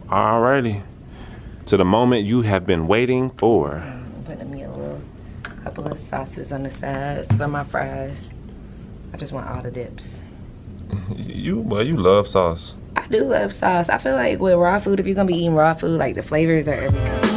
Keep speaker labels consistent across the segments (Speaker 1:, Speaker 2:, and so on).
Speaker 1: Alrighty. To the moment you have been waiting for.
Speaker 2: I'm putting me a little couple of sauces on the sides for my fries. I just want all the dips.
Speaker 1: You love sauce.
Speaker 2: I do love sauce. I feel like with raw food, if you're gonna be eating raw food, like the flavors are everything.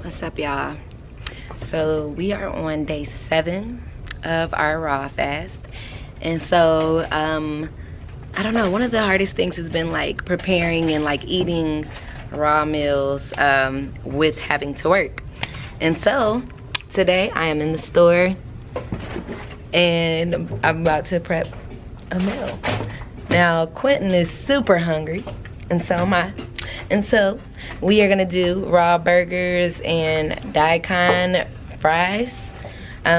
Speaker 2: What's up, y'all? So we are on day 7 of our raw fast, and so I don't know, one of the hardest things has been like preparing and like eating raw meals with having to work. And so today I am in the store and I'm about to prep a meal. Now Quentin is super hungry, and so am I. And so we are gonna do raw burgers and Dikon fries.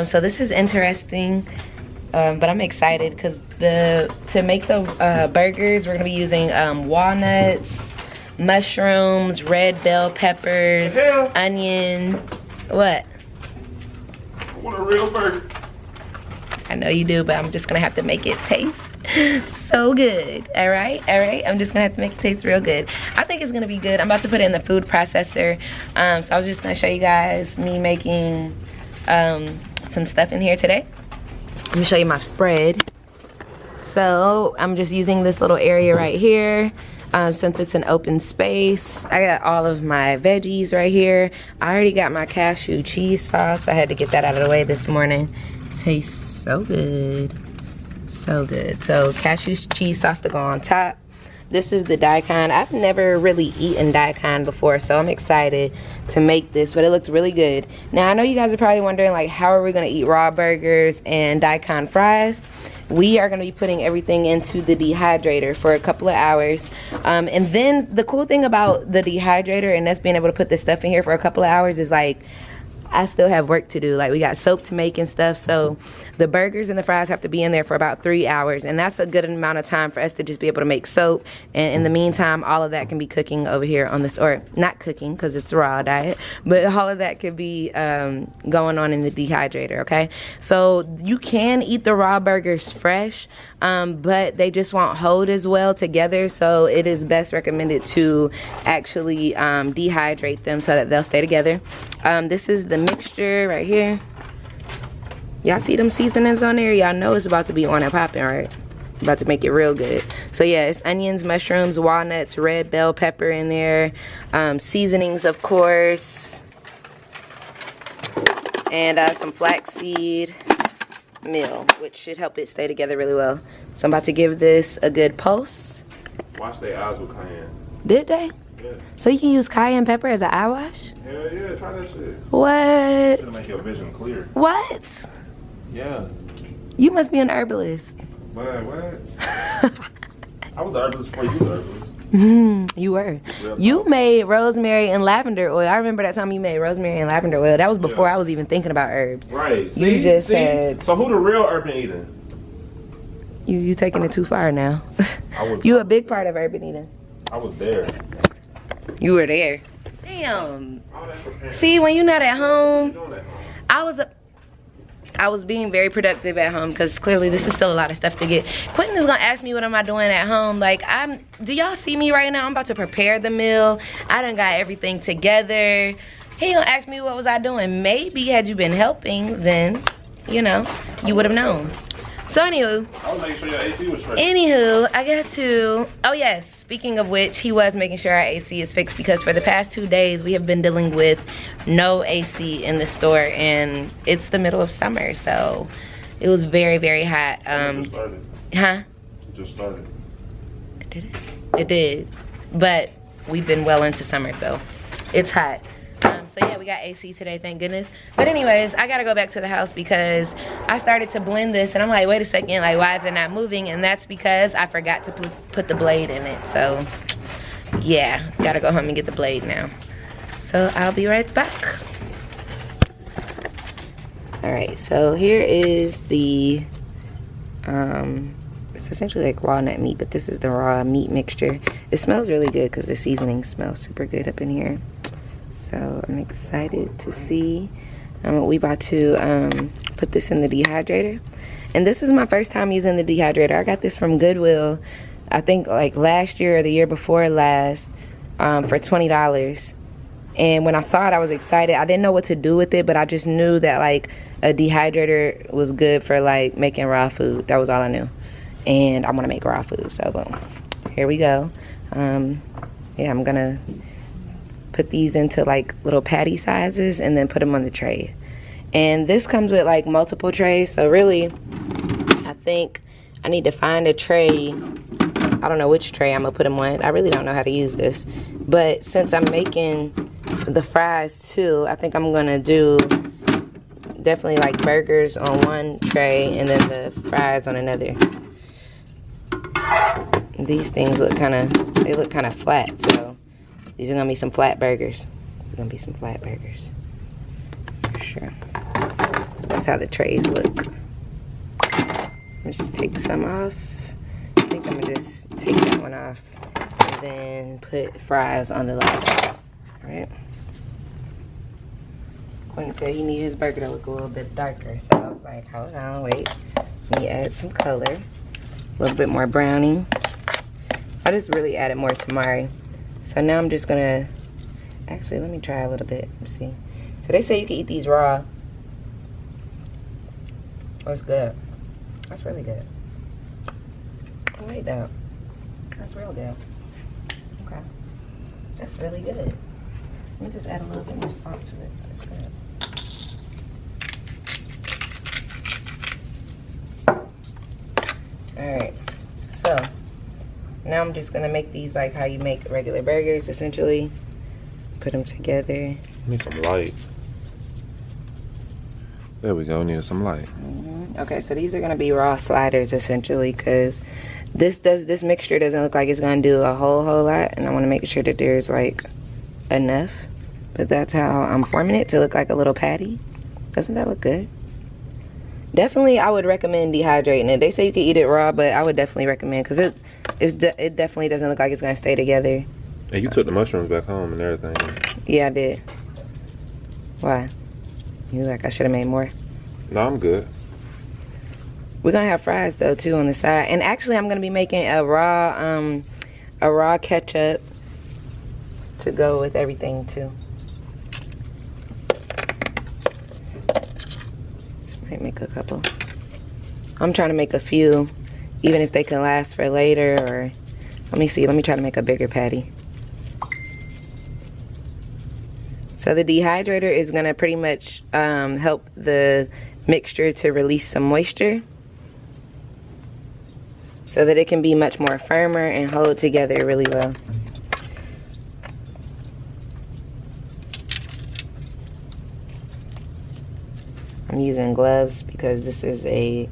Speaker 2: So this is interesting, but I'm excited because to make the burgers, we're gonna be using walnuts, mushrooms, red bell peppers, onion. What?
Speaker 1: I want a real burger.
Speaker 2: I know you do, but I'm just gonna have to make it taste so good. All right, I'm just gonna have to make it taste real good. I think it's gonna be good. I'm about to put it in the food processor, so I was just gonna show you guys me making some stuff in here today. Let me show you my spread. So I'm just using this little area right here. Since it's an open space, I got all of my veggies right here. I already got my cashew cheese sauce. I had to get that out of the way this morning. Tastes so good, so good. So cashew cheese sauce to go on top. This is the Dikon. I've never really eaten Dikon before, so I'm excited to make this, but it looks really good. Now I know you guys are probably wondering, like, how are we gonna eat raw burgers and Dikon fries? We are gonna be putting everything into the dehydrator for a couple of hours. And then the cool thing about the dehydrator and us being able to put this stuff in here for a couple of hours is, like, I still have work to do. Like, we got soap to make and stuff, so the burgers and the fries have to be in there for about 3 hours, and that's a good amount of time for us to just be able to make soap. And in the meantime, all of that can be cooking over here on this, or not cooking because it's raw diet, but all of that could be going on in the dehydrator. Okay, so you can eat the raw burgers fresh, but they just won't hold as well together, so it is best recommended to actually dehydrate them so that they'll stay together. This is the mixture right here. Y'all see them seasonings on there? Y'all know it's about to be on and popping, right? About to make it real good. So yeah, it's onions, mushrooms, walnuts, red bell pepper in there, seasonings, of course, and some flaxseed meal, which should help it stay together really well. So I'm about to give this a good pulse.
Speaker 1: Wash their eyes with cayenne.
Speaker 2: Did they?
Speaker 1: Yeah.
Speaker 2: So you can use cayenne pepper as an eye wash?
Speaker 1: Hell yeah, try that shit.
Speaker 2: What?
Speaker 1: It'll make your vision clear.
Speaker 2: What?
Speaker 1: Yeah.
Speaker 2: You must be an herbalist.
Speaker 1: What? I was an herbalist before you were an herbalist.
Speaker 2: You were. You made rosemary and lavender oil. I remember that time you made rosemary and lavender oil. That was before I was even thinking about herbs.
Speaker 1: Right.
Speaker 2: You just said.
Speaker 1: So who the real urban eater?
Speaker 2: You taking it too far now. You a big part of urban eating.
Speaker 1: I was there.
Speaker 2: You were there. Damn. See, when you're not at home, I was being very productive at home because clearly this is still a lot of stuff to get. Quentin is gonna ask me what am I doing at home. Like, do y'all see me right now? I'm about to prepare the meal. I done got everything together. He gonna ask me what was I doing. Maybe had you been helping, then, you know, you would have known. So anywho,
Speaker 1: I was making sure your AC was straight.
Speaker 2: Anywho, I got to, oh yes, speaking of which, he was making sure our AC is fixed because for the past 2 days we have been dealing with no AC in the store, and it's the middle of summer, so it was very, very hot.
Speaker 1: It just started.
Speaker 2: Huh?
Speaker 1: It just started.
Speaker 2: Did it? It did, but we've been well into summer, so it's hot. So yeah, we got AC today, thank goodness. But anyways, I gotta go back to the house because I started to blend this and I'm like, wait a second, like, why is it not moving? And that's because I forgot to put the blade in it. So yeah, gotta go home and get the blade now. So I'll be right back. All right, so here is the it's essentially like walnut meat, but this is the raw meat mixture. It smells really good because the seasoning smells super good up in here. So I'm excited to see. We about to put this in the dehydrator. And this is my first time using the dehydrator. I got this from Goodwill, I think like last year or the year before last, for $20. And when I saw it, I was excited. I didn't know what to do with it, but I just knew that like a dehydrator was good for like making raw food. That was all I knew. And I want to make raw food, so boom. Here we go. Yeah, I'm gonna put these into like little patty sizes and then put them on the tray. And this comes with like multiple trays, so really I think I need to find a tray. I don't know which tray I'm gonna put them on. I really don't know how to use this, but since I'm making the fries too, I think I'm gonna do definitely like burgers on one tray and then the fries on another. These things look kind of flat, so these are gonna be some flat burgers. These are gonna be some flat burgers for sure. That's how the trays look. I'll just take some off. I think I'm gonna just take that one off and then put fries on the last one. All right. Quentin said he needed his burger to look a little bit darker, so I was like, hold on, wait. Let me add some color, a little bit more browning. I just really added more tamari. So now I'm just gonna, actually let me try a little bit, let's see. So they say you can eat these raw. Oh, it's good. That's really good. I like that. That's real good. Okay. That's really good. Let me just add a little bit more salt to it. That's good. Alright. So, now I'm just gonna make these like how you make regular burgers, essentially. Put them together.
Speaker 1: Need some light. There we go, need some light.
Speaker 2: Okay, so these are gonna be raw sliders essentially, because this mixture doesn't look like it's gonna do a whole lot, and I want to make sure that there's like enough. But that's how I'm forming it to look like a little patty. Doesn't that look good? Definitely, I would recommend dehydrating it. They say you can eat it raw, but I would definitely recommend, because it definitely doesn't look like it's gonna stay together.
Speaker 1: And you took the mushrooms back home and everything.
Speaker 2: Yeah, I did. Why? You like I should have made more?
Speaker 1: No, I'm good.
Speaker 2: We're gonna have fries though too on the side, and actually I'm gonna be making a raw ketchup to go with everything too. This might make a couple. I'm trying to make a few, even if they can last for later. Or let me see. Let me try to make a bigger patty. So the dehydrator is gonna pretty much help the mixture to release some moisture, so that it can be much more firmer and hold together really well. I'm using gloves because this is a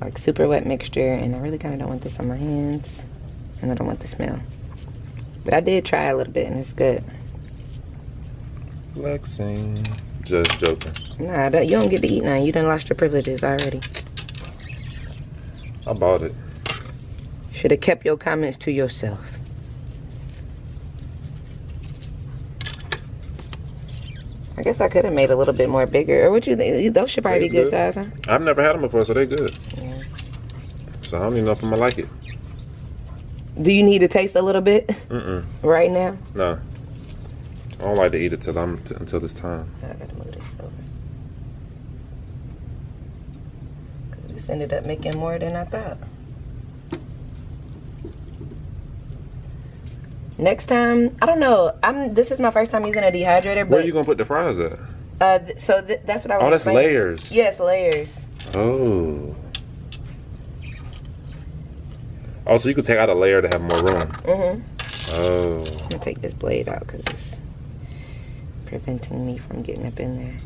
Speaker 2: like super wet mixture, and I really kind of don't want this on my hands, and I don't want the smell. But I did try a little bit, and it's good.
Speaker 1: Flexing. Just joking.
Speaker 2: Nah, you don't get to eat now. You done lost your privileges already.
Speaker 1: I bought it.
Speaker 2: Should have kept your comments to yourself. I guess I could have made a little bit more bigger. Or what you think? Those should probably be good size, huh?
Speaker 1: I've never had them before, so they're good.
Speaker 2: Yeah.
Speaker 1: So I don't even know if I'm gonna like it.
Speaker 2: Do you need to taste a little bit? Right now?
Speaker 1: No. I don't like to eat it until this time.
Speaker 2: I gotta move this over. Cause this ended up making more than I thought. Next time, I don't know. This is my first time using a dehydrator. But
Speaker 1: where are you gonna put the fries at?
Speaker 2: So that's what I was.
Speaker 1: Oh, that's
Speaker 2: explaining.
Speaker 1: layers.
Speaker 2: Yes, layers.
Speaker 1: Oh. Oh, so you could take out a layer to have more room. Oh.
Speaker 2: I'm gonna take this blade out because it's preventing me from getting up in there.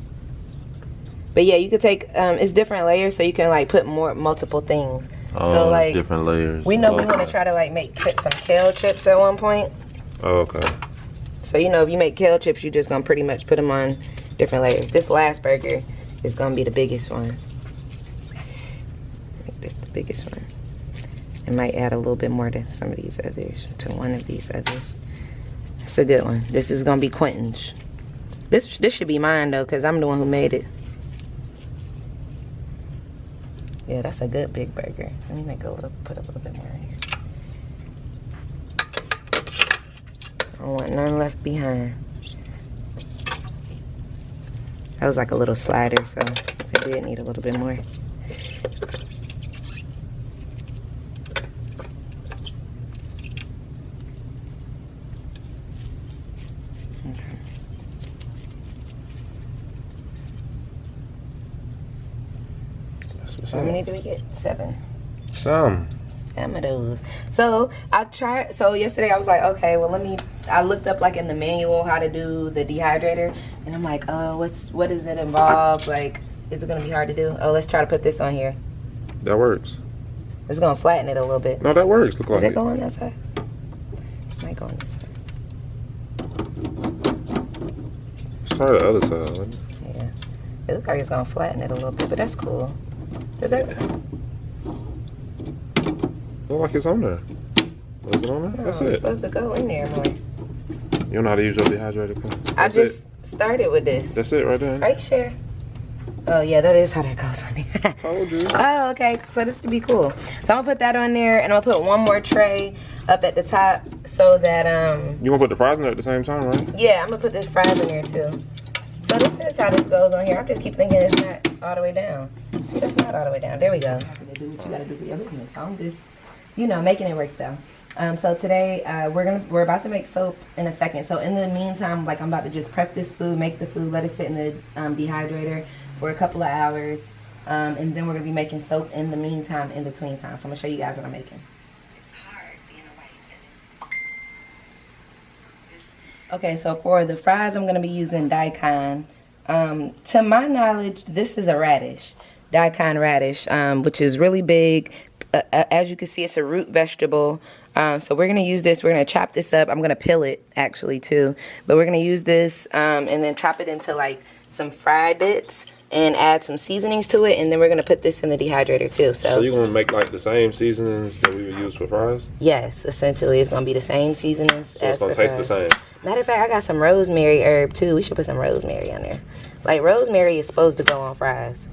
Speaker 2: But yeah, you could take it's different layers, so you can like put multiple things.
Speaker 1: Oh,
Speaker 2: so like
Speaker 1: different layers.
Speaker 2: We know we want to try to like make some kale chips at one point.
Speaker 1: Oh, okay.
Speaker 2: So you know, if you make kale chips, you're just gonna pretty much put them on different layers. This last burger It's gonna be the biggest one. This the biggest one. I might add a little bit more to some of these others, to one of these others. It's a good one. This is gonna be Quentin's. This should be mine though, cause I'm the one who made it. Yeah, that's a good big burger. Let me make put a little bit more in here. I don't want none left behind. That was like a little slider, so I did need a little bit more. How many do we get? 7.
Speaker 1: Some
Speaker 2: of those. So yesterday I was like, okay, well I looked up like in the manual how to do the dehydrator, and I'm like, oh, what does it involve? Like, is it gonna be hard to do? Oh, let's try to put this on here.
Speaker 1: That works.
Speaker 2: It's gonna flatten it a little bit.
Speaker 1: No, that works. Look like
Speaker 2: it go on that side? It might go on this side.
Speaker 1: Try the other side. Right?
Speaker 2: Yeah. It looks like it's gonna flatten it a little bit, but that's cool. Does that?
Speaker 1: Look like it's on there. Was it on there?
Speaker 2: No,
Speaker 1: That's
Speaker 2: it's
Speaker 1: it.
Speaker 2: supposed to go in there more.
Speaker 1: You don't know how to use your dehydrator cup?
Speaker 2: I just started with this.
Speaker 1: That's it right there.
Speaker 2: Are you sure? Oh yeah, that is how that goes on there.
Speaker 1: I told you.
Speaker 2: Oh, okay. So this would be cool. So I'm gonna put that on there, and I'm gonna put one more tray up at the top so that
Speaker 1: You gonna put the fries in there at the same time, right?
Speaker 2: Yeah, I'm gonna put this fries in there too. So this is how this goes on here. I just keep thinking it's not all the way down. See, that's not all the way down. There we go. You have to do what you gotta do for your business. So I'm just, making it work though. So today we're about to make soap in a second. So in the meantime, like I'm about to just prep this food, make the food, let it sit in the dehydrator for a couple of hours, and then we're gonna be making soap in the meantime, in between time. So I'm gonna show you guys what I'm making. It's hard being a white fitness. Okay, so for the fries, I'm gonna be using Dikon. To my knowledge, this is a radish, Dikon radish, which is really big. As you can see, it's a root vegetable. So we're gonna use this. We're gonna chop this up. I'm gonna peel it actually too, but we're gonna use this and then chop it into like some fry bits and add some seasonings to it, and then we're gonna put this in the dehydrator too. So
Speaker 1: you're gonna make like the same seasonings that we would use for fries?
Speaker 2: Yes, essentially it's gonna be the same seasonings.
Speaker 1: So it's gonna taste the same.
Speaker 2: Matter of fact, I got some rosemary herb too. We should put some rosemary on there. Like rosemary is supposed to go on fries,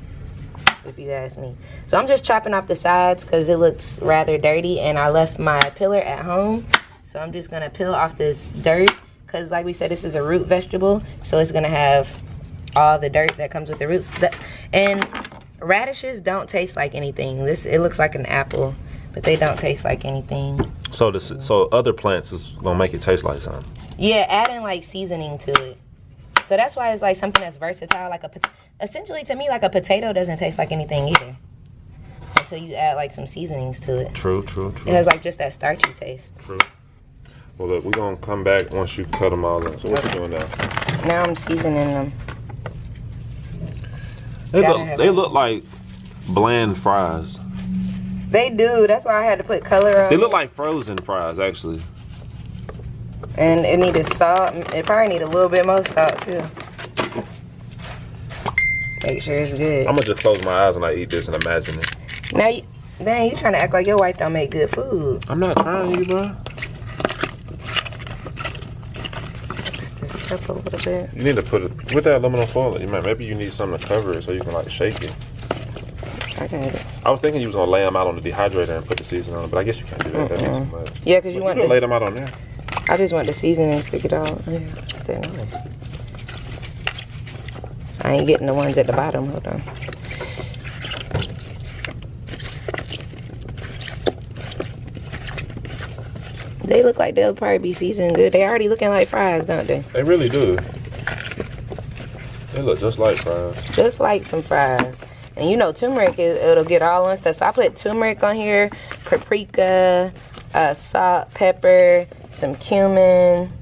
Speaker 2: if you ask me. So I'm just chopping off the sides because it looks rather dirty, and I left my peeler at home. So I'm just gonna peel off this dirt because, like we said, this is a root vegetable, so it's gonna have all the dirt that comes with the roots. And radishes don't taste like anything. It looks like an apple, but they don't taste like anything.
Speaker 1: So so other plants is gonna make it taste like something.
Speaker 2: Yeah, adding like seasoning to it. So that's why it's like something that's versatile. Like essentially to me, like a potato doesn't taste like anything either until you add like some seasonings to it.
Speaker 1: True.
Speaker 2: It has like just that starchy taste.
Speaker 1: True. Well, look, we're gonna come back once you cut them all up. So what you doing now?
Speaker 2: Now I'm seasoning them.
Speaker 1: They look like bland fries.
Speaker 2: They do. That's why I had to put color on.
Speaker 1: They look like frozen fries, actually.
Speaker 2: And it needed salt. It probably need a little bit more salt too. Make sure it's good.
Speaker 1: I'm gonna just close my eyes when I eat this and imagine it.
Speaker 2: Now, you trying to act like your wife don't make good food.
Speaker 1: I'm not trying you, bro.
Speaker 2: Mix this up a little bit.
Speaker 1: You need to put it with that aluminum foil. Maybe you need something to cover it so you can like shake it.
Speaker 2: I got it.
Speaker 1: I was thinking you was gonna lay them out on the dehydrator and put the seasoning on it, but I guess you can't do that. That makes too much.
Speaker 2: Yeah, because you want to
Speaker 1: lay them out on there.
Speaker 2: I just want the seasonings to get all. Yeah, stay nice. I ain't getting the ones at the bottom. Hold on. They look like they'll probably be seasoned good. They already looking like fries, don't they?
Speaker 1: They really do. They look just like fries.
Speaker 2: Just like some fries. And you know, turmeric, it'll get all on stuff. So I put turmeric on here, paprika, salt, pepper, some cumin,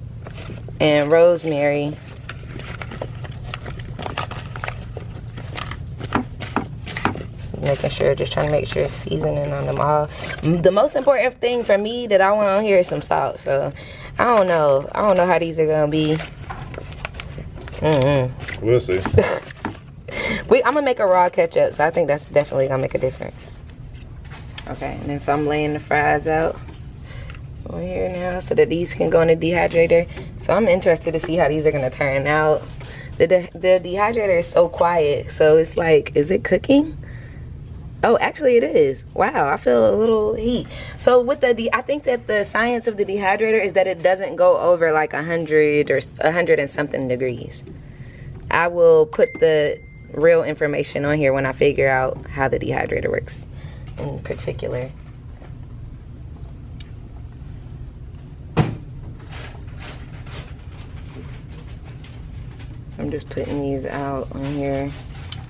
Speaker 2: and rosemary. Making sure, just trying to make sure it's seasoning on them all. The most important thing for me that I want on here is some salt. So I don't know how these are gonna be.
Speaker 1: We'll see.
Speaker 2: I'm gonna make a raw ketchup, so I think that's definitely gonna make a difference. Okay, and then so I'm laying the fries out on here now so that these can go in the dehydrator. So I'm interested to see how these are gonna turn out. The dehydrator is so quiet, so it's like, is it cooking? Oh, actually it is. Wow, I feel a little heat. So with I think that the science of the dehydrator is that it doesn't go over like 100 or 100 and something degrees. I will put the real information on here when I figure out how the dehydrator works in particular. I'm just putting these out on here.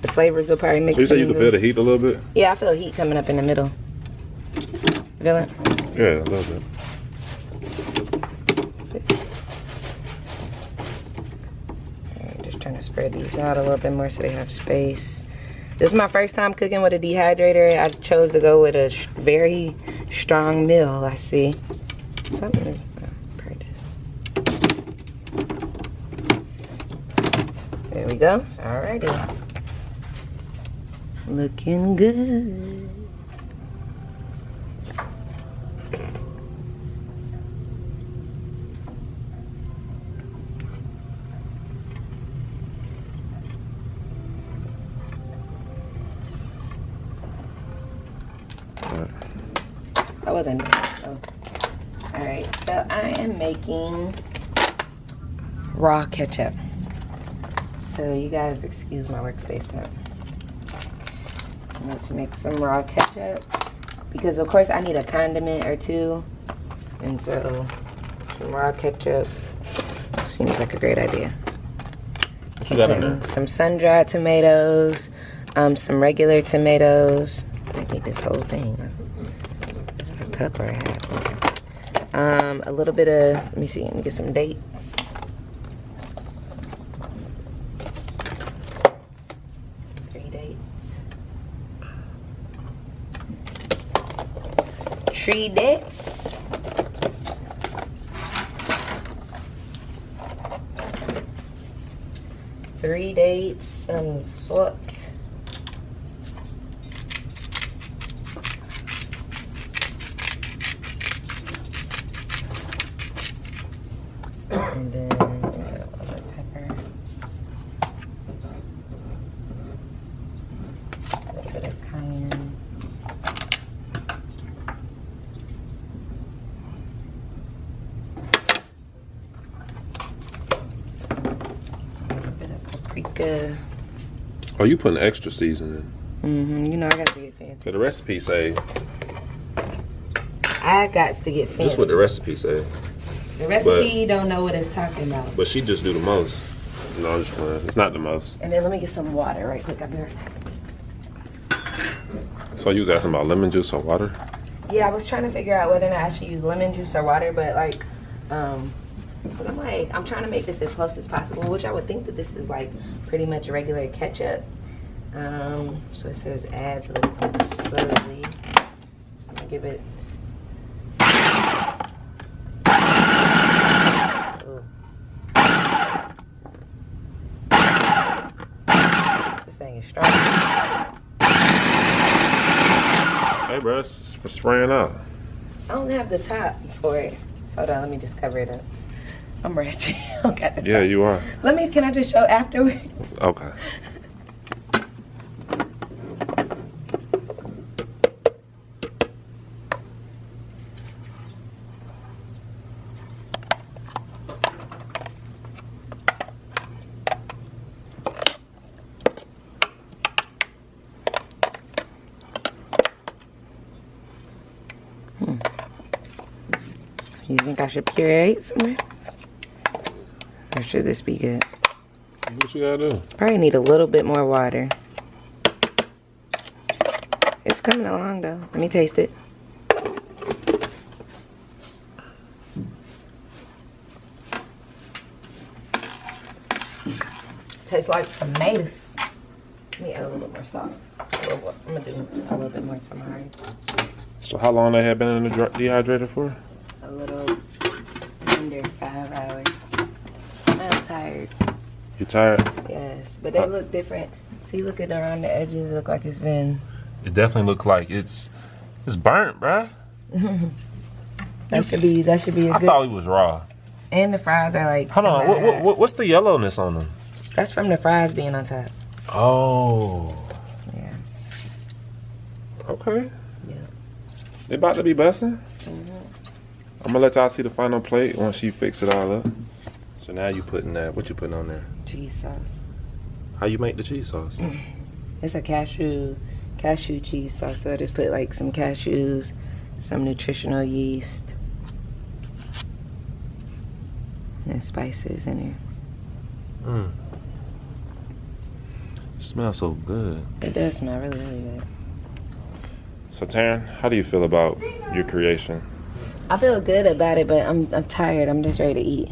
Speaker 2: The flavors will probably mix.
Speaker 1: So you say you can feel the heat a little bit?
Speaker 2: Yeah, I feel heat coming up in the middle. Feel it?
Speaker 1: Yeah, a little bit.
Speaker 2: Alright, just trying to spread these out a little bit more so they have space. This is my first time cooking with a dehydrator. I chose to go with a very strong mill, I see. Something is... There we go. Alrighty. Looking good. I wasn't doing it, though. Alright, so I am making raw ketchup. So you guys excuse my workspace, but let's make some raw ketchup because of course I need a condiment or two, and so some raw ketchup seems like a great idea.
Speaker 1: What you got in there?
Speaker 2: Some sun-dried tomatoes, some regular tomatoes. I need this whole thing. A cup or a half. A little bit of, let me see, let me get some dates. Tree dates. Three dates, some salt. And then pepper. A little bit of cayenne. Paprika.
Speaker 1: Oh, you putting extra seasoning?
Speaker 2: You know I got to get fancy.
Speaker 1: So the recipe say.
Speaker 2: I got to get fancy.
Speaker 1: That's what the recipe say.
Speaker 2: The recipe don't know what it's talking about.
Speaker 1: But she just do the most. No, I'm just playing. It's not the most.
Speaker 2: And then let me get some water right quick. I'll be right back.
Speaker 1: So you was asking about lemon juice or water?
Speaker 2: Yeah, I was trying to figure out whether or not I should use lemon juice or water, but like, because I'm trying to make this as close as possible, which I would think that this is like pretty much regular ketchup. So it says add liquid slowly. So I'm gonna give it. This thing is strong.
Speaker 1: Hey, bro, it's spraying out.
Speaker 2: I don't have the top for it. Hold on, let me just cover it up. I'm ratchet. I don't got the top.
Speaker 1: Yeah, you are.
Speaker 2: Can I just show afterwards?
Speaker 1: Okay.
Speaker 2: You think I should puree it somewhere? Or should this be good?
Speaker 1: What you gotta do?
Speaker 2: Probably need a little bit more water. It's coming along though. Let me taste it. Tastes like tomatoes. Let me add a little bit more salt. I'm gonna do a little bit more tamari.
Speaker 1: So how long they have been in the dehydrator for?
Speaker 2: A little under 5 hours. I'm tired.
Speaker 1: You tired?
Speaker 2: Yes, but they look different. See, look at around the edges. Look like it's been.
Speaker 1: It definitely looks like it's burnt, bruh.
Speaker 2: That should be a
Speaker 1: I
Speaker 2: good.
Speaker 1: thought it was raw.
Speaker 2: And the fries are like.
Speaker 1: Hold on, what's the yellowness on them?
Speaker 2: That's from the fries being on top.
Speaker 1: Oh.
Speaker 2: Yeah.
Speaker 1: Okay.
Speaker 2: Yeah.
Speaker 1: They about to be busting. I'm gonna let y'all see the final plate once she fix it all up. So now you putting that. What you putting on there?
Speaker 2: Cheese sauce.
Speaker 1: How you make the cheese sauce?
Speaker 2: It's a cashew cheese sauce. So I just put like some cashews, some nutritional yeast, and spices in there.
Speaker 1: It smells so good.
Speaker 2: It does smell really, really good.
Speaker 1: So Taryn, how do you feel about your creation?
Speaker 2: I feel good about it, but I'm tired. I'm just ready to eat.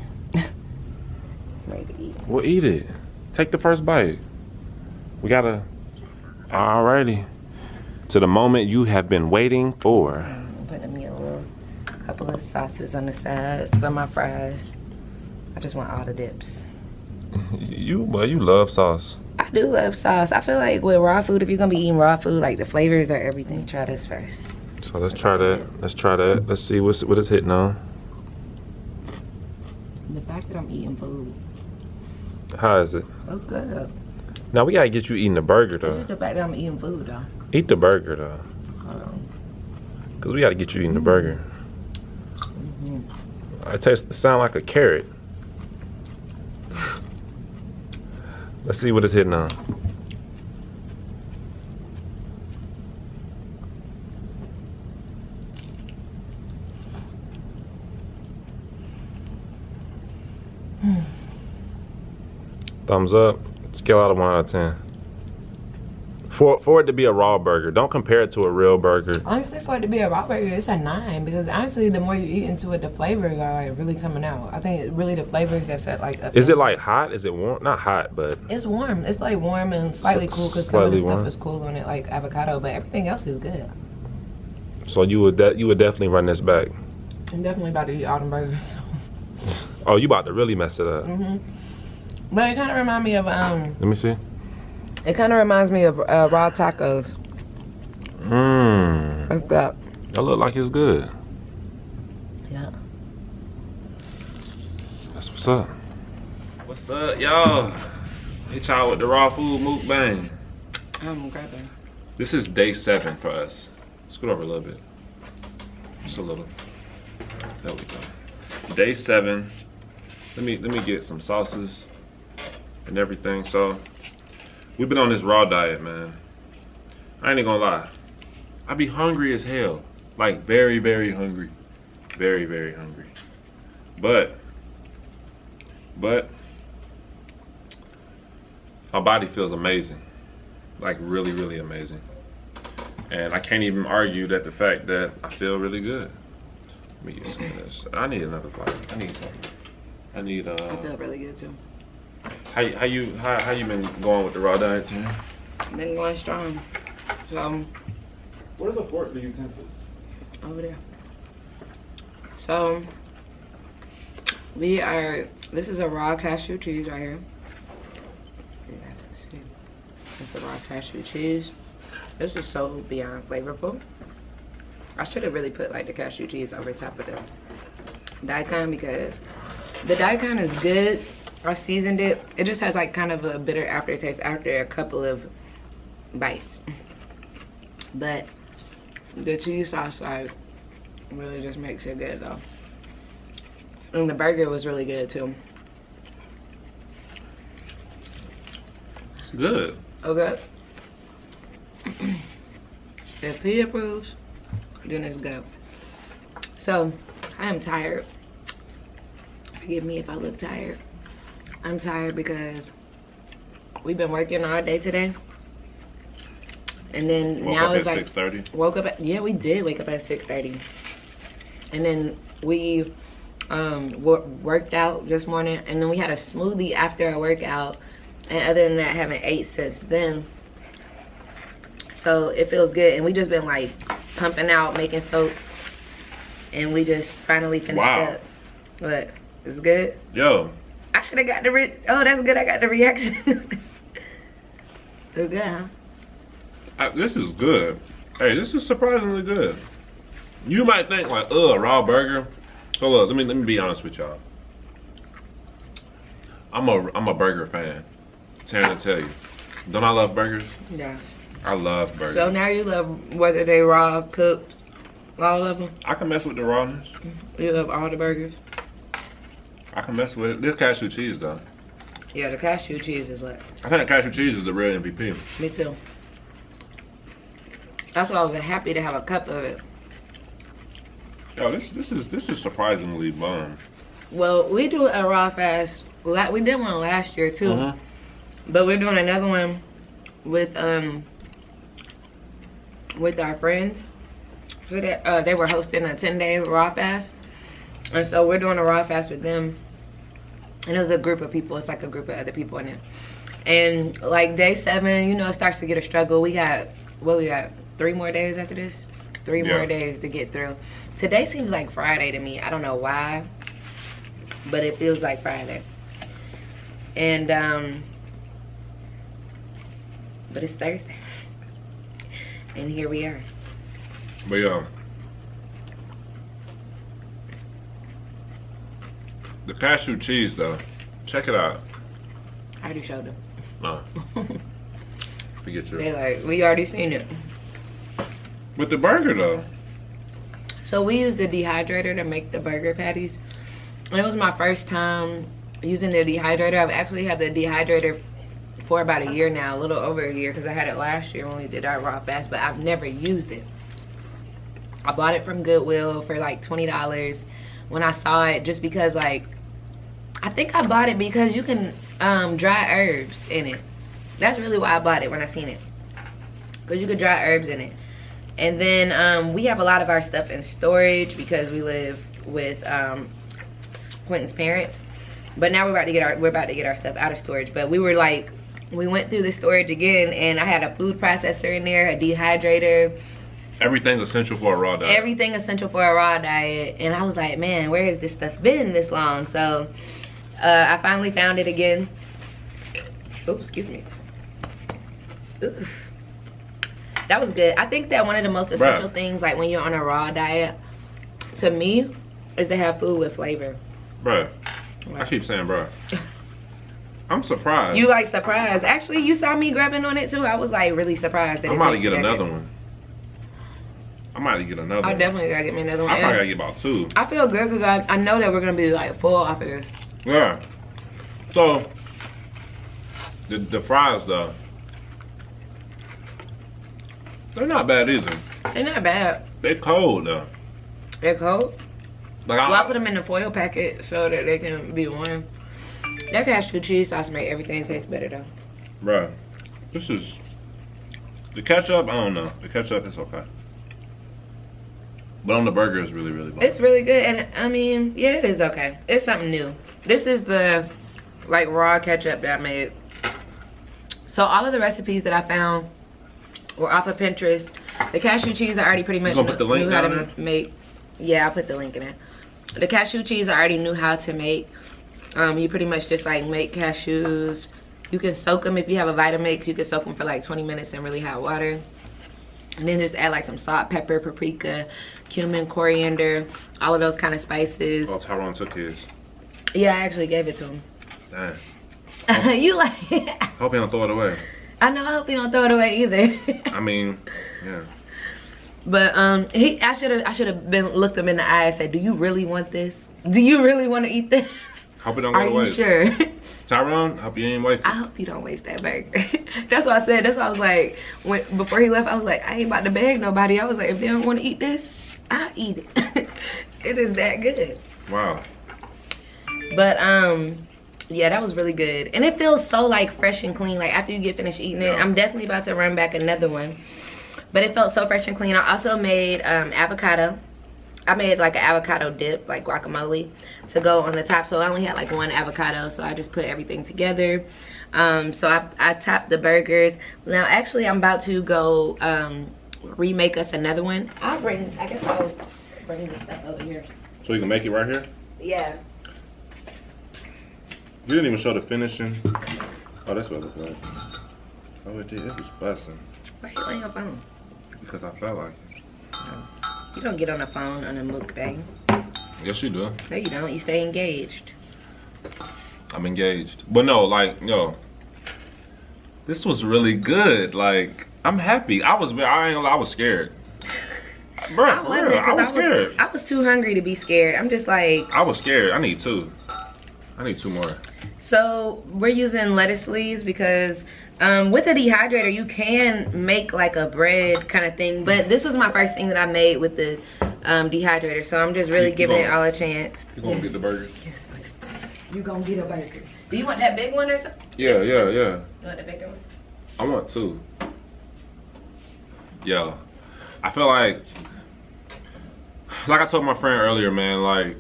Speaker 2: Ready to eat.
Speaker 1: Well, eat it. Take the first bite. We gotta. Alrighty. To the moment you have been waiting for.
Speaker 2: I'm putting me a couple of sauces on the sides for my fries. I just want all the dips.
Speaker 1: You love sauce.
Speaker 2: I do love sauce. I feel like with raw food, if you're gonna be eating raw food, like the flavors are everything. Try this first.
Speaker 1: So let's try that. Let's see what it's hitting on.
Speaker 2: The fact that I'm eating food.
Speaker 1: How is it?
Speaker 2: Oh, good.
Speaker 1: Now we gotta get you eating the burger
Speaker 2: It's
Speaker 1: though.
Speaker 2: just the fact that I'm eating food though.
Speaker 1: Eat the burger though.
Speaker 2: Hold on.
Speaker 1: Cause we gotta get you eating the burger. It sound like a carrot. Let's see what it's hitting on. Thumbs up. Scale out of 1 out of 10. For it to be a raw burger, don't compare it to a real burger.
Speaker 2: Honestly, for it to be a raw burger, it's a 9 because honestly, the more you eat into it, the flavors are like really coming out. I think really the flavors that's at like.
Speaker 1: Is it like hot? Is it warm? Not hot, but
Speaker 2: it's warm. It's like warm and slightly cool because some of the stuff is cool on it, like avocado, but everything else is good.
Speaker 1: So you would definitely run this back.
Speaker 2: I'm definitely about to eat all them burgers.
Speaker 1: Oh, you about to really mess it up.
Speaker 2: But it kind of reminds me of
Speaker 1: Let me see.
Speaker 2: It kind of reminds me of raw tacos. Like that.
Speaker 1: That look like it's good.
Speaker 2: Yeah.
Speaker 1: That's what's up. What's up, y'all? Hit y'all with the raw food mukbang.
Speaker 2: I'm grabbing.
Speaker 1: This is day 7 for us. Scoot over a little bit. Just a little. There we go. Day 7. Let me get some sauces and everything. So we've been on this raw diet, man. I ain't gonna lie. I be hungry as hell. Like very, very hungry. Very, very hungry. But my body feels amazing. Like really, really amazing. And I can't even argue that the fact that I feel really good. Let me get some of this. I need another bite. I need something. I feel
Speaker 2: really good too.
Speaker 1: How you been going with the raw diet, Tina?
Speaker 2: Been going strong. So
Speaker 1: Where's the fork, the utensils?
Speaker 2: over there. So this is a raw cashew cheese right here. It's the raw cashew cheese. This is so beyond flavorful. I should have really put like the cashew cheese over top of the daikon because the daikon is good. I seasoned it. It just has like kind of a bitter aftertaste after a couple of bites. But the cheese sauce like really just makes it good though. And the burger was really good too.
Speaker 1: It's good.
Speaker 2: Okay. If he approves, then it's good. So, I am tired. Forgive me if I look tired. I'm tired because we've been working all day today. And then now it's like
Speaker 1: 6:30.
Speaker 2: Woke up at, yeah, we did wake up at 6:30. And then we worked out this morning, and then we had a smoothie after our workout. And other than that, I haven't ate since then. So it feels good. And we just been like pumping out, making soaps. And we just finally finished up. What? It's good?
Speaker 1: Yo,
Speaker 2: I should have got the oh, that's good. I got the reaction. It's good, huh?
Speaker 1: This is good. Hey, this is surprisingly good. You might think like, raw burger. So look, let me be honest with y'all. I'm a burger fan. Tearing to tell you. Don't I love burgers?
Speaker 2: Yeah.
Speaker 1: I love burgers.
Speaker 2: So now you love whether they raw, cooked, all of them?
Speaker 1: I can mess with the rawness.
Speaker 2: You love all the burgers?
Speaker 1: I can mess with it. This cashew cheese though.
Speaker 2: Yeah, the cashew cheese is like.
Speaker 1: I think the cashew cheese is the real MVP.
Speaker 2: Me too. That's why I was happy to have a cup of it.
Speaker 1: Yo, this is surprisingly bomb.
Speaker 2: Well, we do a raw fast. We did one last year too, but we're doing another one with our friends. So they were hosting a 10-day raw fast, and so we're doing a raw fast with them. And it was a group of people. It's like a group of other people in it. And like day 7, you know, it starts to get a struggle. We got 3 more days after this. 3 more days to get through. Today seems like Friday to me. I don't know why, but it feels like Friday. And but it's Thursday, and here we are.
Speaker 1: But yeah, the cashew cheese though, check it out.
Speaker 2: I already showed them.
Speaker 1: No, forget you.
Speaker 2: They like, we already seen it.
Speaker 1: With the burger though.
Speaker 2: So we used the dehydrator to make the burger patties. And it was my first time using the dehydrator. I've actually had the dehydrator for about a year now, a little over a year, because I had it last year when we did our raw fast, but I've never used it. I bought it from Goodwill for like $20 when I saw it, just because like, I think I bought it because you can dry herbs in it. That's really why I bought it when I seen it, because you could dry herbs in it. And then we have a lot of our stuff in storage because we live with Quentin's parents. But now we're about to get our stuff out of storage. But we went through the storage again, and I had a food processor in there, a dehydrator.
Speaker 1: Everything's essential for a raw diet.
Speaker 2: Everything essential for a raw diet. And I was like, man, where has this stuff been this long? So I finally found it again. Oops, excuse me. Oof. That was good. I think that one of the most essential things, like when you're on a raw diet, to me, is to have food with flavor.
Speaker 1: Bruh, I keep saying bruh. I'm surprised.
Speaker 2: You like surprised. Actually, you saw me grabbing on it too. I was like really surprised. That
Speaker 1: I might get another one. I might get another one.
Speaker 2: I definitely gotta get me another one.
Speaker 1: I probably gotta get about 2.
Speaker 2: I feel good because I know that we're gonna be like full off of this.
Speaker 1: Yeah. So, the fries though, they're not bad either.
Speaker 2: They're not bad.
Speaker 1: They're cold though.
Speaker 2: They're cold?
Speaker 1: Like
Speaker 2: Well, I put them in the foil packet so that they can be warm. That cashew cheese sauce make everything taste better though.
Speaker 1: Bruh, this is, the ketchup, I don't know. The ketchup is okay. But on the burger it's really, really good.
Speaker 2: It's really good, and I mean, yeah, it is okay. It's something new. This is the like raw ketchup that I made. So all of the recipes that I found were off of Pinterest. The cashew cheese I already pretty much knew how to make. Yeah, I'll put the link in there. The cashew cheese I already knew how to make. You pretty much just like make cashews. You can soak them if you have a Vitamix. You can soak them for like 20 minutes in really hot water. And then just add like some salt, pepper, paprika, cumin, coriander, all of those kind of spices.
Speaker 1: Oh, Tyrone took his.
Speaker 2: Yeah, I actually gave it to him.
Speaker 1: Dang.
Speaker 2: You like
Speaker 1: Hope you don't throw it away.
Speaker 2: I know, I hope you don't throw it away either.
Speaker 1: I mean, yeah.
Speaker 2: But I should have been looked him in the eye and said, do you really want this? Do you really want to eat this?
Speaker 1: Hope it don't go to waste.
Speaker 2: Are you sure?
Speaker 1: Tyrone, hope you ain't wasted.
Speaker 2: I hope you don't waste that burger. That's what I said. That's why I was like, before he left, I was like, I ain't about to beg nobody. I was like, if they don't want to eat this, I'll eat it. It is that good.
Speaker 1: Wow.
Speaker 2: But yeah, that was really good. And it feels so like fresh and clean. Like after you get finished eating it, I'm definitely about to run back another one. But it felt so fresh and clean. I also made avocado. I made like an avocado dip, like guacamole, to go on the top. So I only had like 1 avocado, so I just put everything together. So I topped the burgers. Now actually I'm about to go remake us another one. I guess I'll bring this stuff over here.
Speaker 1: So you can make it right here?
Speaker 2: Yeah.
Speaker 1: You didn't even show the finishing. Oh, that's what it looked like. Oh, it did. It was busting.
Speaker 2: Why are you on your phone?
Speaker 1: Because I felt like it.
Speaker 2: You don't get on the phone on a mukbang.
Speaker 1: Yes, you do.
Speaker 2: No, you don't. You stay engaged.
Speaker 1: I'm engaged. But no, like, yo, this was really good. Like, I'm happy. I ain't gonna lie, I was scared. Bro, I was scared.
Speaker 2: I was too hungry to be scared. I'm just like.
Speaker 1: I was scared. I need 2. I need 2 more.
Speaker 2: So we're using lettuce leaves because with a dehydrator you can make like a bread kind of thing, but this was my first thing that I made with the dehydrator, so I'm just really giving it all a chance.
Speaker 1: You gonna get the burgers?
Speaker 2: Yes, you gonna get a burger. Do you want that big one or something?
Speaker 1: Yeah.
Speaker 2: You want the bigger one?
Speaker 1: I want 2. Yo, I feel like I told my friend earlier, man, like,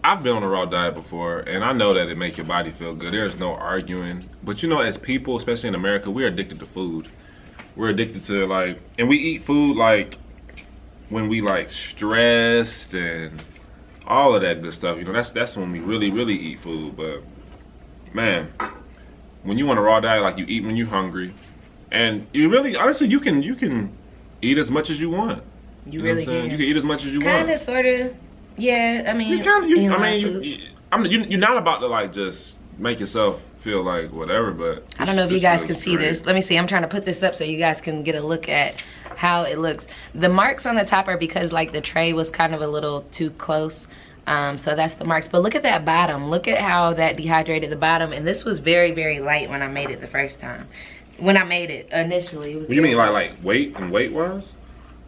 Speaker 1: I've been on a raw diet before, and I know that it make your body feel good. There's no arguing. But you know, as people, especially in America, we're addicted to food. We're addicted to, like, and we eat food, like, when we, like, stressed and all of that good stuff. You know, that's when we really, really eat food. But, man, when you on a raw diet, like, you eat when you're hungry. And you really, honestly, you can eat as much as you want.
Speaker 2: You really can.
Speaker 1: You can eat as much as you want.
Speaker 2: Kind of, sort of. Yeah, I mean,
Speaker 1: you're not about to like just make yourself feel like whatever, but
Speaker 2: I don't know if you guys can see this. Let me see. I'm trying to put this up so you guys can get a look at how it looks. The marks on the top are because like the tray was kind of a little too close. So that's the marks. But look at that bottom. Look at how that dehydrated the bottom. And this was very, very light when I made it the first time. When I made it initially, it was.
Speaker 1: What do you mean like weight and weight wise?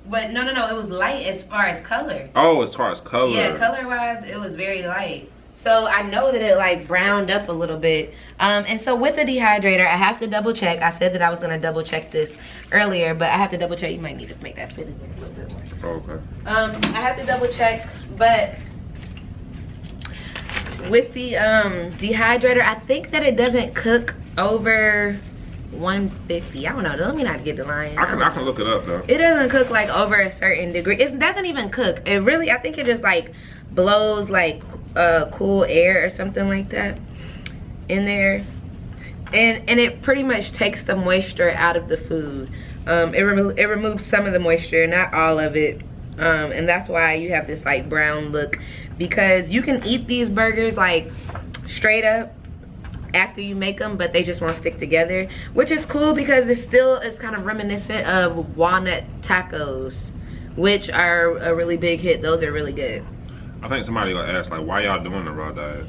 Speaker 2: But no, it was light as far as color.
Speaker 1: Oh, as far as color.
Speaker 2: Yeah, color wise, it was very light. So I know that it like browned up a little bit. And so with the dehydrator, I have to double check. I said that I was gonna double check this earlier, but I have to double check. You might need to make that fit in there a little bit more.
Speaker 1: Oh, okay.
Speaker 2: I have to double check, but with the dehydrator, I think that it doesn't cook over 150. I don't know. Let me not get the line.
Speaker 1: I can look it up though.
Speaker 2: It doesn't cook like over a certain degree. It doesn't even cook. It really, I think it just like blows like cool air or something like that in there, and it pretty much takes the moisture out of the food. It removes some of the moisture, not all of it, and that's why you have this like brown look, because you can eat these burgers like straight up after you make them, but they just won't stick together, which is cool because it still is kind of reminiscent of walnut tacos, which are a really big hit. Those are really good.
Speaker 1: I think somebody will ask, like, why y'all doing the raw diet?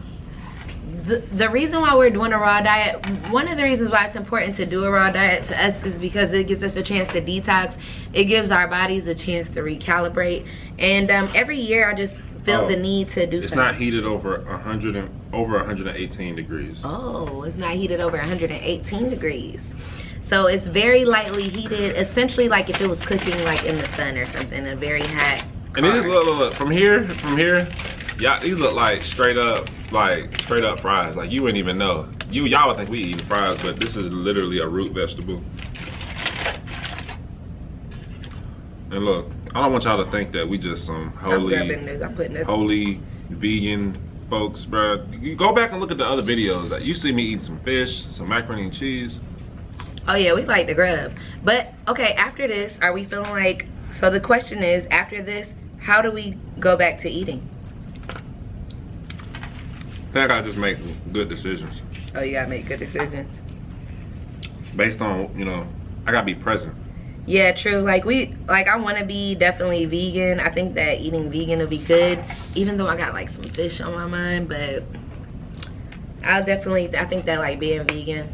Speaker 2: The reason why we're doing a raw diet, one of the reasons why it's important to do a raw diet to us is because it gives us a chance to detox. It gives our bodies a chance to recalibrate. And every year I just feel the need to do something.
Speaker 1: It's not heated over 118 degrees.
Speaker 2: Oh, it's not heated over 118 degrees. So it's very lightly heated, essentially like if it was cooking like in the sun or something, a very hot
Speaker 1: And these look, from here, y'all, these look like straight up fries. Like you wouldn't even know. Y'all would think we eating fries, but this is literally a root vegetable. And look, I don't want y'all to think that we just some holy vegan folks, bro. You go back and look at the other videos. You see me eating some fish, some macaroni and cheese.
Speaker 2: Oh yeah, we like the grub. But okay, after this, are we feeling like, so the question is, after this, how do we go back to eating?
Speaker 1: I think I gotta just make good decisions.
Speaker 2: Oh, you gotta make good decisions.
Speaker 1: Based on, you know, I gotta be present.
Speaker 2: Yeah, true. Like I want to be definitely vegan. I think that eating vegan will be good, even though I got like some fish on my mind. But I think that like being vegan,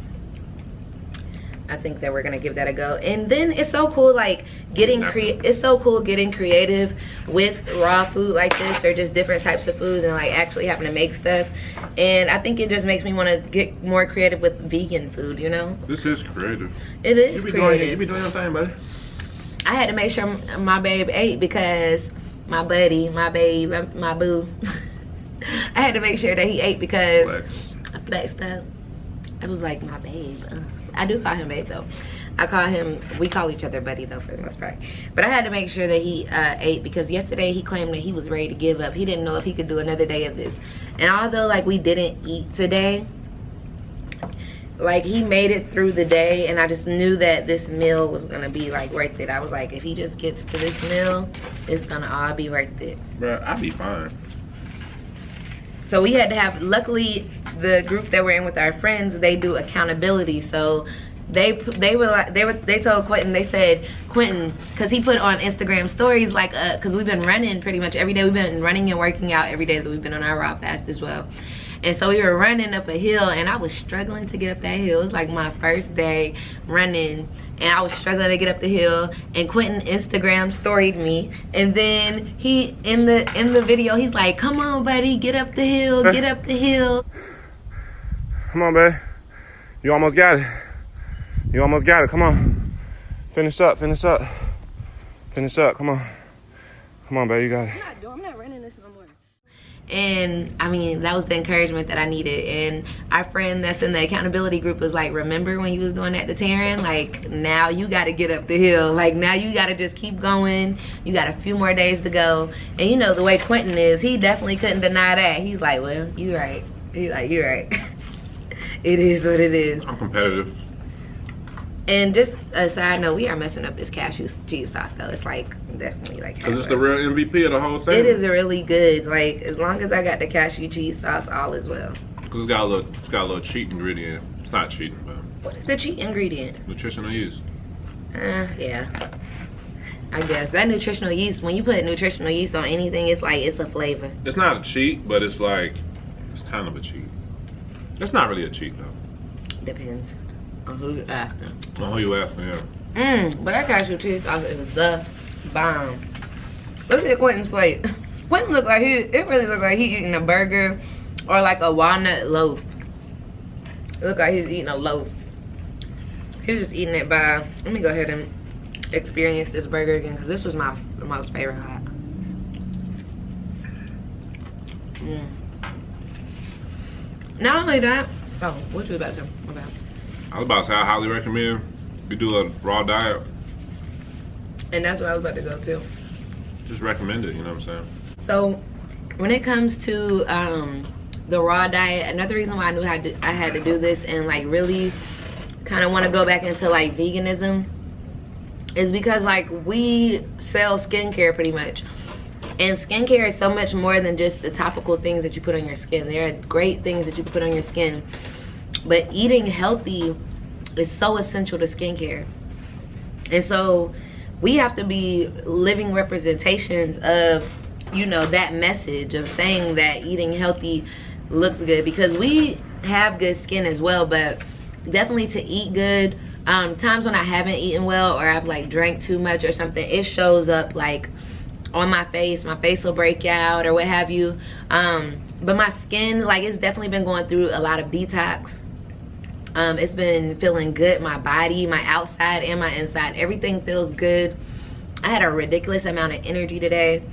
Speaker 2: I think that we're gonna give that a go. And then it's so cool like getting creative with raw food like this, or just different types of foods, and like actually having to make stuff. And I think it just makes me want to get more creative with vegan food, you know?
Speaker 1: This is creative.
Speaker 2: It is creative.
Speaker 1: You be doing your thing, buddy.
Speaker 2: I had to make sure my babe ate because my buddy, my babe, my boo, I had to make sure that he ate because I flexed up. It was like my babe. I do call him babe though. We call each other buddy though for the most part. But I had to make sure that he ate, because yesterday he claimed that he was ready to give up. He didn't know if he could do another day of this. And although like we didn't eat today, like he made it through the day, and I just knew that this meal was gonna be like worth it. I was like, if he just gets to this meal, it's gonna all be worth it.
Speaker 1: Bro, I'll be fine.
Speaker 2: So we had to have, luckily the group that we're in with our friends, they do accountability. So they told Quentin, they said, Quentin, because he put on Instagram stories like, because we've been running pretty much every day. We've been running and working out every day that we've been on our raw fast as well. And so we were running up a hill, and I was struggling to get up that hill. It was like my first day running, and I was struggling to get up the hill. And Quentin Instagram storied me, and then he in the video he's like, "Come on, buddy, get up the hill, get up the hill."
Speaker 3: Come on, babe. You almost got it. You almost got it. Come on. Finish up. Finish up. Finish up. Come on. Come on, babe. You got it.
Speaker 2: I'm not running this no more. And I mean, that was the encouragement that I needed. And our friend that's in the accountability group was like, remember when you was doing that to Taryn? Like, now you got to get up the hill. Like, now you got to just keep going. You got a few more days to go. And you know, the way Quentin is, he definitely couldn't deny that. He's like, well, you're right. He's like, you're right. It is what it is.
Speaker 1: I'm competitive.
Speaker 2: And just a side note, we are messing up this cashew cheese sauce though. It's like definitely like,
Speaker 1: because it's the real MVP of the whole thing.
Speaker 2: It is really good. Like, as long as I got the cashew cheese sauce, all is well.
Speaker 1: Because it's got a little cheat ingredient. It's not cheating, but
Speaker 2: What is the cheat ingredient?
Speaker 1: nutritional yeast.
Speaker 2: Yeah, I guess that nutritional yeast, when you put nutritional yeast on anything, it's like, it's a flavor.
Speaker 1: It's not a cheat, but it's like, it's kind of a cheat. It's not really a cheat though.
Speaker 2: Depends on who you ask.
Speaker 1: On who you asking, yeah.
Speaker 2: But that cashew cheese sauce is the bomb. Look at Quentin's plate. Quentin looked like it really looked like he eating a burger or like a walnut loaf. It looked like he's eating a loaf. He was just eating it by, let me go ahead and experience this burger again, because this was my most favorite hot. Not only that, oh, what you about to say? My bad.
Speaker 1: I was about to say, I highly recommend you do a raw diet.
Speaker 2: And that's what I was about to go to.
Speaker 1: Just recommend it, you know what I'm saying?
Speaker 2: So when it comes to the raw diet, another reason why I knew I had to do this and like really kind of want to go back into like veganism is because like we sell skincare pretty much. And skincare is so much more than just the topical things that you put on your skin. There are great things that you can put on your skin. But eating healthy is so essential to skincare. And so we have to be living representations of, you know, that message of saying that eating healthy looks good, because we have good skin as well, but definitely to eat good, times when I haven't eaten well or I've like drank too much or something, it shows up like on my face will break out or what have you. But my skin, like, it's definitely been going through a lot of detox. It's been feeling good. My body, my outside and my inside, everything feels good. I had a ridiculous amount of energy today.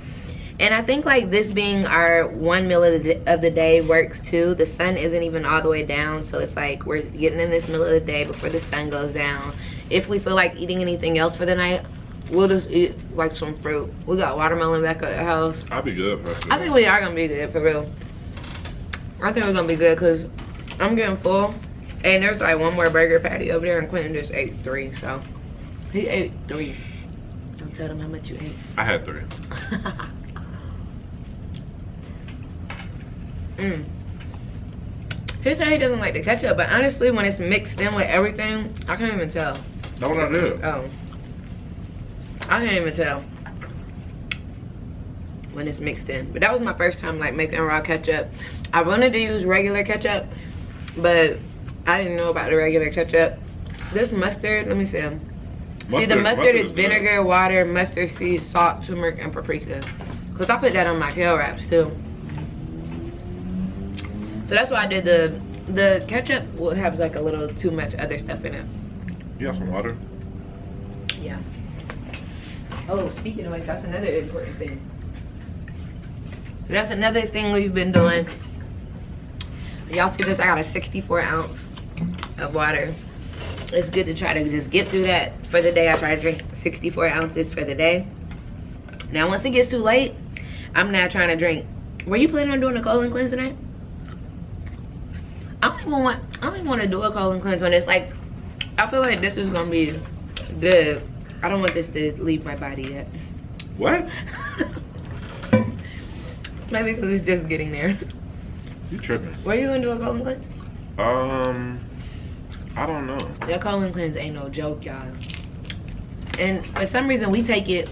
Speaker 2: And I think like this being our one meal of the day works too. The sun isn't even all the way down, so it's like we're getting in this middle of the day before the sun goes down. If we feel like eating anything else for the night, we'll just eat like some fruit. We got watermelon back at the house.
Speaker 1: I'll be good.
Speaker 2: I think we are gonna be good for real. I think we're gonna be good because I'm getting full. And there's like one more burger patty over there, and Quentin just ate 3, so he ate 3. Don't tell them how much you ate.
Speaker 1: I had 3.
Speaker 2: He said he doesn't like the ketchup, but honestly, when it's mixed in with everything, I can't even tell.
Speaker 1: That's what I did.
Speaker 2: Oh, I can't even tell when it's mixed in. But that was my first time like making raw ketchup. I wanted to use regular ketchup, but I didn't know about the regular ketchup. This mustard, let me see. See, the mustard is vinegar, water, mustard seed, salt, turmeric, and paprika. Because I put that on my kale wraps too. So that's why I did the ketchup will have like a little too much other stuff in it.
Speaker 1: You got some water?
Speaker 2: Yeah. Oh, speaking of which, that's another important thing. That's another thing we've been doing. Y'all see this? I got a 64 ounce of water. It's good to try to just get through that for the day. I try to drink 64 ounces for the day. Now, once it gets too late, I'm not trying to drink. Were you planning on doing a colon cleanse tonight? I don't even want to do a colon cleanse when it's like, I feel like this is gonna be good. I don't want this to leave my body yet.
Speaker 1: What?
Speaker 2: Maybe because it's just getting there.
Speaker 1: You tripping?
Speaker 2: Were you gonna do a colon cleanse?
Speaker 1: I don't know.
Speaker 2: That colon cleanse ain't no joke, y'all. And for some reason, we take it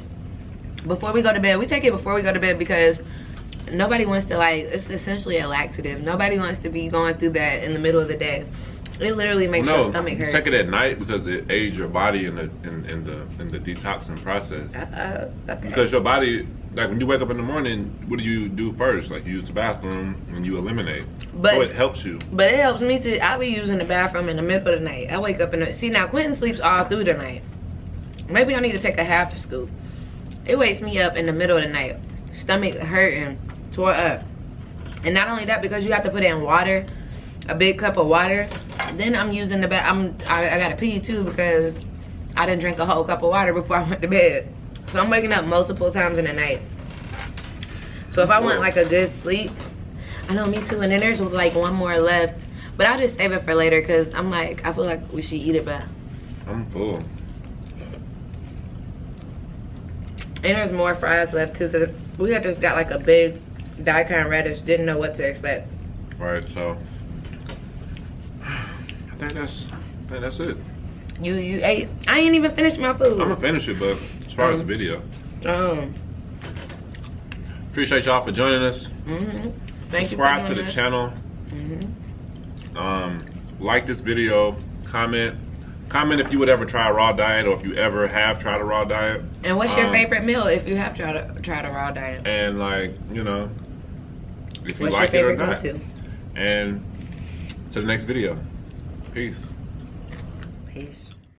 Speaker 2: before we go to bed. We take it before we go to bed because nobody wants to, like, it's essentially a laxative. Nobody wants to be going through that in the middle of the day. It literally makes your stomach hurt.
Speaker 1: Take it at night because it aids your body in the detoxing process.
Speaker 2: Okay.
Speaker 1: Because your body, like when you wake up in the morning, what do you do first? Like you use the bathroom and you eliminate. So it helps you.
Speaker 2: But it helps me too. I'll be using the bathroom in the middle of the night. I wake up in the, see now Quentin sleeps all through the night. Maybe I need to take a half a scoop. It wakes me up in the middle of the night. Stomach hurting, tore up. And not only that, because you have to put in water, a big cup of water. Then I'm using the I gotta pee too because I didn't drink a whole cup of water before I went to bed. So I'm waking up multiple times in the night. So if I want like a good sleep, I know, me too. And then there's like one more left, but I'll just save it for later because I'm like, I feel like we should eat it, but
Speaker 1: I'm full.
Speaker 2: And there's more fries left too because we had just got like a big Dikon Radish, didn't know what to expect.
Speaker 1: Right, so I think that's it.
Speaker 2: You ate? I ain't even finished my food.
Speaker 1: I'm gonna finish it, but as far as the video, appreciate y'all for joining us.
Speaker 2: Thank
Speaker 1: Subscribe
Speaker 2: you
Speaker 1: to the channel. Like this video. Comment if you would ever try a raw diet or if you ever have tried a raw diet.
Speaker 2: And what's your favorite meal if you have tried a raw diet?
Speaker 1: And like, you know, if you
Speaker 2: what's
Speaker 1: like
Speaker 2: your
Speaker 1: it or
Speaker 2: favorite
Speaker 1: not.
Speaker 2: go-to?
Speaker 1: And to the next video. Peace.
Speaker 2: Peace.